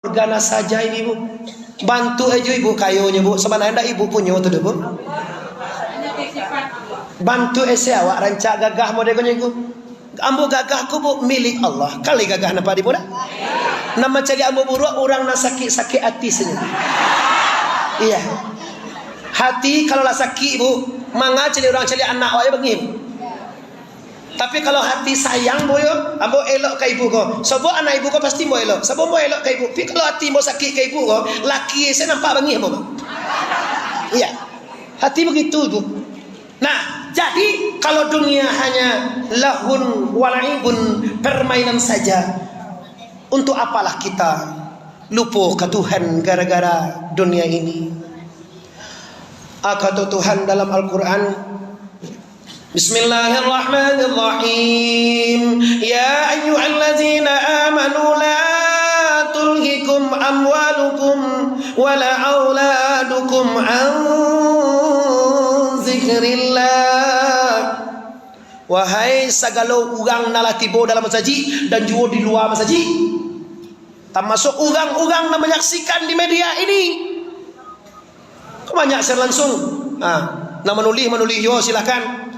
Organa saja ini bu, bantu aja ibu kayunya bu, sebenarnya ibu punya tu bu. Bantu ese awak rancak gagah modelnya ibu. Ambo gagah ku bu milik Allah. Kali gagah napa di boda? Nama cari ambo buruk orang nak sakit hati saja. Iya. Hati kalau lah sakit bu, mangga cari orang cari anak awak begini. Tapi kalau hati sayang boyo, ambo elok ke ibu ko. Sebab anak ibu ko pasti mau elok. Sebab mau elok ke ibu. Tapi kalau hati mau sakit ke ibu ko, laki saya nampak bengih ambo. Iya. Hati begitu ibu. Nah, jadi kalau dunia hanya lahun walaibun, permainan saja, untuk apalah kita lupa ke Tuhan gara-gara dunia ini? Kata Tuhan dalam Al-Quran, Bismillahirrahmanirrahim. Ya ayyuhallazina amanu la tulhikum amwalukum wala auladukum an zikrillah. Wahai segala orang nalatibo dalam masjid dan juga di luar masjid, termasuk orang-orang yang menyaksikan di media ini. Banyak share langsung. Nak menulis yo silakan.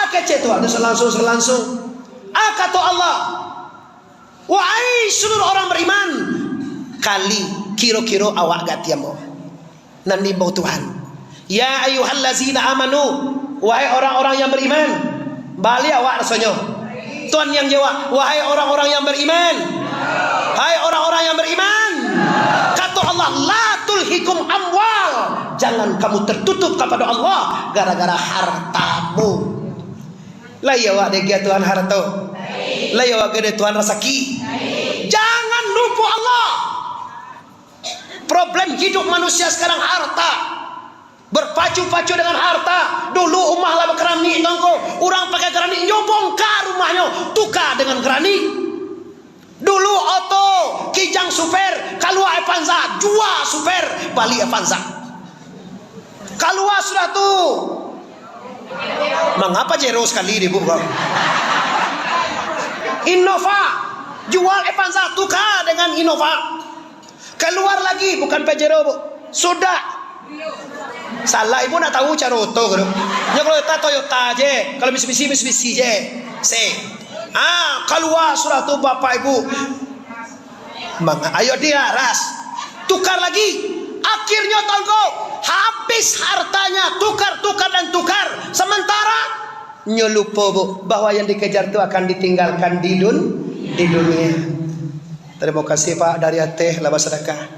Kecek tu ada selangsung. Kata Allah, wahai seluruh orang beriman, kali kira-kira awak gati ambo nanti bau Tuhan. Ya ayyuhallazina amanu, wahai orang-orang yang beriman. Balik awak rasanya. Tuhan yang jawab, wahai orang-orang yang beriman. Hai orang-orang yang beriman. Kata Allah, la tulhikum amwal, jangan kamu tertutup kepada Allah gara-gara hartamu. Lah ya wak degia Tuhan harta. Lah ya wak gede Tuhan rezeki. Jangan lupa Allah. Problem hidup manusia sekarang harta. Berpacu-pacu dengan harta. Dulu rumah lah berkerani tongko. Orang pakai kerani nyobongkar rumahnya, tukar dengan kerani. Dulu auto kijang super, keluar Avanza, jual super, balik Avanza. Keluar sudah tu. Mengapa jero sekali di buku? Innova, jual Avanza, tukar dengan Innova. Keluar lagi, bukan Pajero bu, sudah. Salah ibu nak tahu cara auto kan? Ya kalau Toyota je, kalau Mitsubishi je, keluar sudah tu bapak ibu. Ayo dia ras, tukar lagi. Akhirnya tongko habis hartanya, tukar dan tukar. Sementara nyelupa bu bahwa yang dikejar itu akan ditinggalkan di dunia. Terima kasih Pak dari Ateh Labas Sedekah.